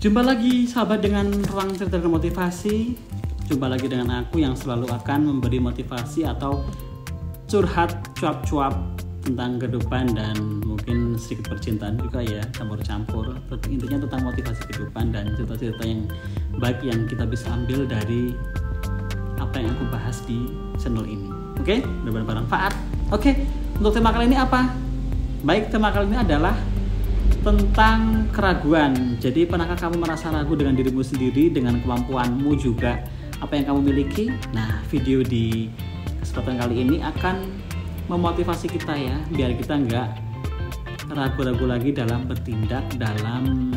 Jumpa lagi sahabat dengan ruang cerita dan motivasi. Jumpa lagi dengan aku yang selalu akan memberi motivasi atau curhat cuap-cuap tentang kehidupan dan mungkin sedikit percintaan juga ya, campur-campur. Intinya tentang motivasi kehidupan dan cerita-cerita yang baik yang kita bisa ambil dari apa yang aku bahas di channel ini. Oke, mudah-mudahan bermanfaat. Oke, untuk tema kali ini apa? Baik, tema kali ini adalah tentang keraguan. Jadi pernahkah kamu merasa ragu dengan dirimu sendiri, dengan kemampuanmu juga, apa yang kamu miliki? Nah, video di kesempatan kali ini akan memotivasi kita ya, biar kita nggak ragu-ragu lagi dalam bertindak, dalam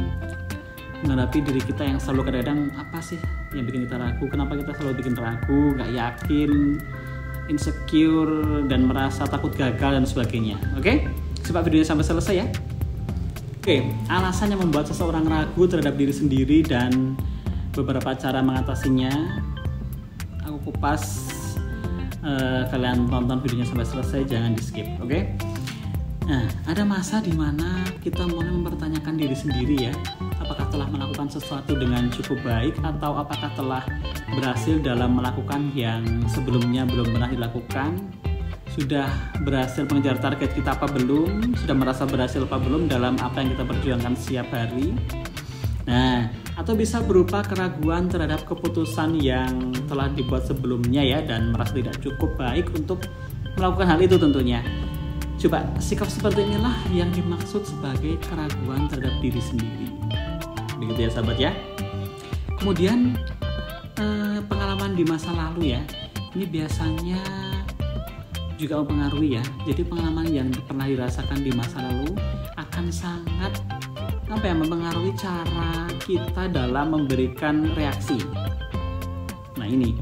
menghadapi diri kita yang selalu kadang-kadang apa sih yang bikin kita ragu, kenapa kita selalu bikin ragu, nggak yakin, insecure, dan merasa takut gagal dan sebagainya. Oke, simak videonya sampai selesai ya. Oke, alasan yang membuat seseorang ragu terhadap diri sendiri dan beberapa cara mengatasinya aku kupas. Kalian tonton videonya sampai selesai, jangan di skip, oke? Nah, ada masa dimana kita mulai mempertanyakan diri sendiri ya, apakah telah melakukan sesuatu dengan cukup baik atau apakah telah berhasil dalam melakukan yang sebelumnya belum pernah dilakukan. Sudah berhasil mengejar target kita apa belum? Sudah merasa berhasil apa belum dalam apa yang kita perjuangkan setiap hari? Nah, atau bisa berupa keraguan terhadap keputusan yang telah dibuat sebelumnya ya, dan merasa tidak cukup baik untuk melakukan hal itu tentunya. Coba, sikap seperti inilah yang dimaksud sebagai keraguan terhadap diri sendiri. Begitu ya sahabat ya. Kemudian pengalaman di masa lalu ya, ini biasanya juga mempengaruhi ya. Jadi pengalaman yang pernah dirasakan di masa lalu akan sangat mempengaruhi cara kita dalam memberikan reaksi. Nah ini,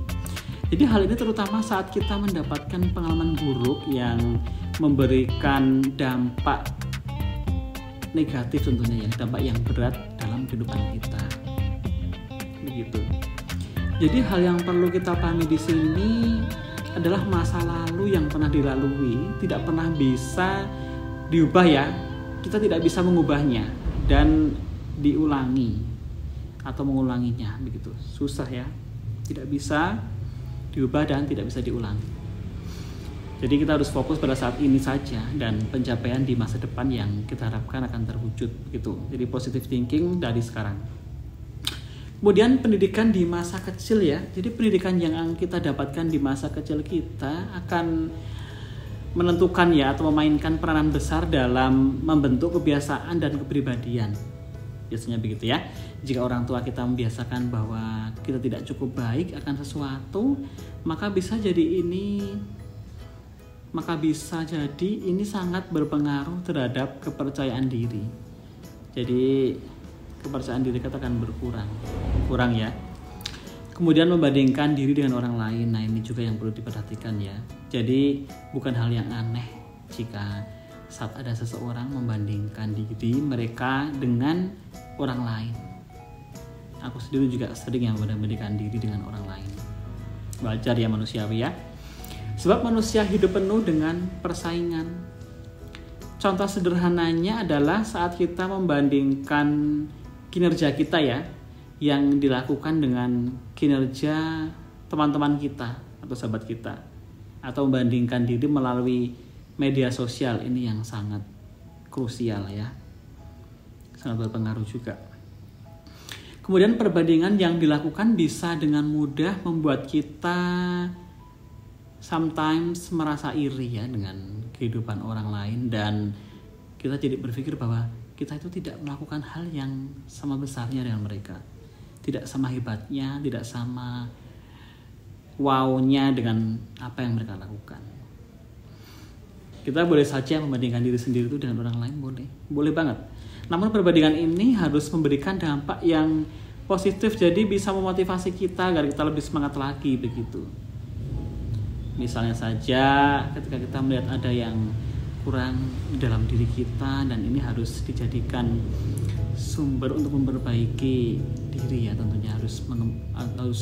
jadi hal ini terutama saat kita mendapatkan pengalaman buruk yang memberikan dampak negatif tentunya ya, dampak yang berat dalam kehidupan kita. Begitu. Jadi hal yang perlu kita pahami di sini adalah masa lalu yang pernah dilalui tidak pernah bisa diubah ya. Kita tidak bisa mengubahnya dan diulangi atau mengulanginya, begitu. Susah ya. Tidak bisa diubah dan tidak bisa diulangi. Jadi kita harus fokus pada saat ini saja dan pencapaian di masa depan yang kita harapkan akan terwujud, gitu. Jadi positive thinking dari sekarang. Kemudian pendidikan di masa kecil ya. Jadi pendidikan yang kita dapatkan di masa kecil kita akan menentukan ya, atau memainkan peranan besar dalam membentuk kebiasaan dan kepribadian. Biasanya begitu ya. Jika orang tua kita membiasakan bahwa kita tidak cukup baik akan sesuatu, maka bisa jadi ini sangat berpengaruh terhadap kepercayaan diri. Jadi kepercayaan diri kita akan kurang ya. Kemudian membandingkan diri dengan orang lain. Nah, ini juga yang perlu diperhatikan ya. Jadi bukan hal yang aneh jika saat ada seseorang membandingkan diri mereka dengan orang lain. Aku sendiri juga sering yang membandingkan diri dengan orang lain. Wajar ya, manusiawi ya. Sebab manusia hidup penuh dengan persaingan. Contoh sederhananya adalah saat kita membandingkan kinerja kita ya, yang dilakukan dengan kinerja teman-teman kita atau sahabat kita, atau membandingkan diri melalui media sosial. Ini yang sangat krusial ya, sangat berpengaruh juga. Kemudian perbandingan yang dilakukan bisa dengan mudah membuat kita sometimes merasa iri ya dengan kehidupan orang lain, dan kita jadi berpikir bahwa kita itu tidak melakukan hal yang sama besarnya dengan mereka, tidak sama hebatnya, tidak sama wow-nya dengan apa yang mereka lakukan. Kita boleh saja membandingkan diri sendiri itu dengan orang lain, boleh banget. Namun perbandingan ini harus memberikan dampak yang positif, jadi bisa memotivasi kita agar kita lebih semangat lagi, begitu. Misalnya saja ketika kita melihat ada yang kurang dalam diri kita, dan ini harus dijadikan sumber untuk memperbaiki diri ya, tentunya harus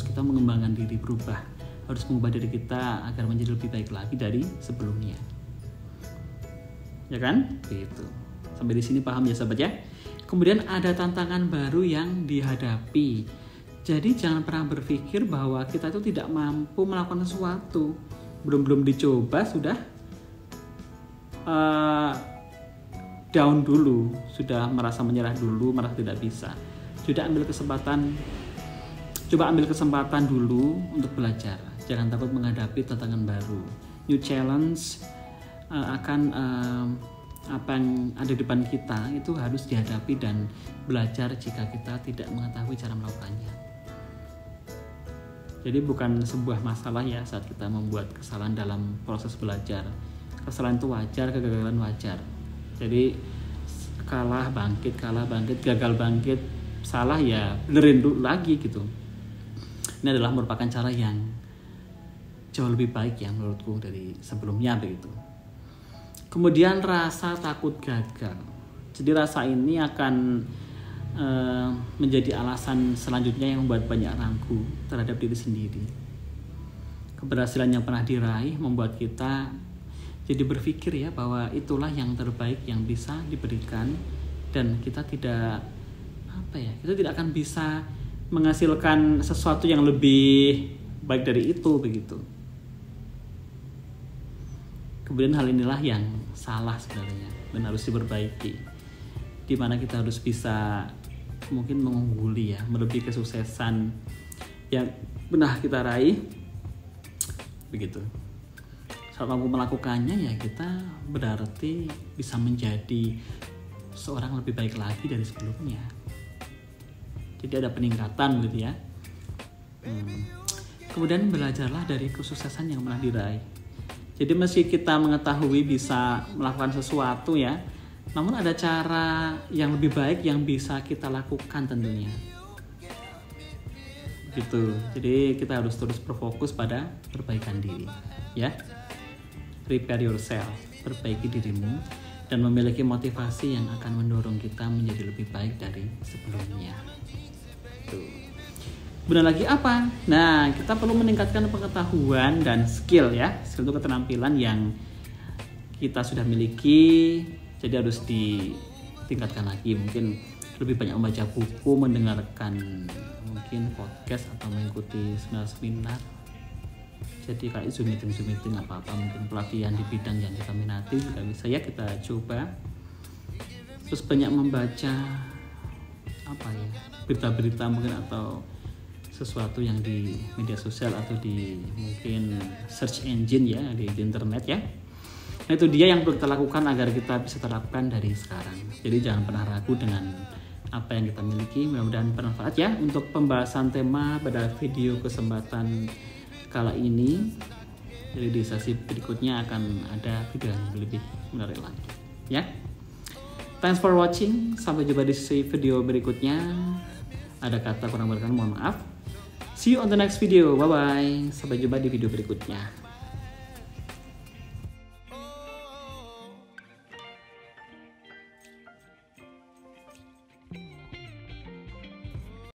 kita mengembangkan diri, berubah, harus mengubah diri kita agar menjadi lebih baik lagi dari sebelumnya. Ya kan? Gitu. Sampai di sini paham ya sahabat ya? Kemudian ada tantangan baru yang dihadapi. Jadi jangan pernah berpikir bahwa kita itu tidak mampu melakukan sesuatu. Belum dicoba sudah down dulu, sudah merasa menyerah dulu, merasa tidak bisa. Coba ambil kesempatan dulu untuk belajar. Jangan takut menghadapi tantangan baru. New challenge akan apa yang ada di depan kita itu harus dihadapi dan belajar jika kita tidak mengetahui cara melakukannya. Jadi bukan sebuah masalah ya saat kita membuat kesalahan dalam proses belajar. Kesalahan itu wajar, kegagalan wajar. Jadi kalah bangkit, gagal bangkit, salah ya benerin dulu lagi gitu. Ini adalah merupakan cara yang jauh lebih baik ya menurutku dari sebelumnya begitu. Kemudian rasa takut gagal. Jadi rasa ini akan menjadi alasan selanjutnya yang membuat banyak ragu terhadap diri sendiri. Keberhasilan yang pernah diraih membuat kita jadi berpikir ya bahwa itulah yang terbaik yang bisa diberikan dan kita tidak akan bisa menghasilkan sesuatu yang lebih baik dari itu begitu. Kemudian hal inilah yang salah sebenarnya dan harus diperbaiki, di mana kita harus bisa mungkin mengungguli ya, melebihi kesuksesan yang pernah kita raih begitu. Saat mampu melakukannya ya kita berarti bisa menjadi seorang lebih baik lagi dari sebelumnya. Jadi ada peningkatan gitu ya. Kemudian belajarlah dari kesuksesan yang pernah diraih. Jadi meski kita mengetahui bisa melakukan sesuatu ya, namun ada cara yang lebih baik yang bisa kita lakukan tentunya. Gitu. Jadi kita harus terus berfokus pada perbaikan diri, ya. Prepare yourself, perbaiki dirimu dan memiliki motivasi yang akan mendorong kita menjadi lebih baik dari sebelumnya. Tuh. Benar lagi apa? Nah, kita perlu meningkatkan pengetahuan dan skill ya. Skill itu keterampilan yang kita sudah miliki, jadi harus ditingkatkan lagi. Mungkin lebih banyak membaca buku, mendengarkan mungkin podcast atau mengikuti seminar. Jadi kayak Zoom meeting apa-apa, mungkin pelatihan di bidang yang kita minati juga bisa ya kita coba. Terus banyak membaca berita-berita mungkin atau sesuatu yang di media sosial atau di mungkin search engine ya di internet ya. Nah itu dia yang perlu kita lakukan agar kita bisa terapkan dari sekarang. Jadi jangan pernah ragu dengan apa yang kita miliki. Mudah-mudahan bermanfaat ya untuk pembahasan tema pada video kesempatan kala ini. Jadi di sesi berikutnya akan ada video yang lebih menarik lagi ya. Thanks for watching. Sampai jumpa di sesi video berikutnya. Ada kata kurang berkenan, mohon maaf. See you on the next video. Bye bye. Sampai jumpa di video berikutnya.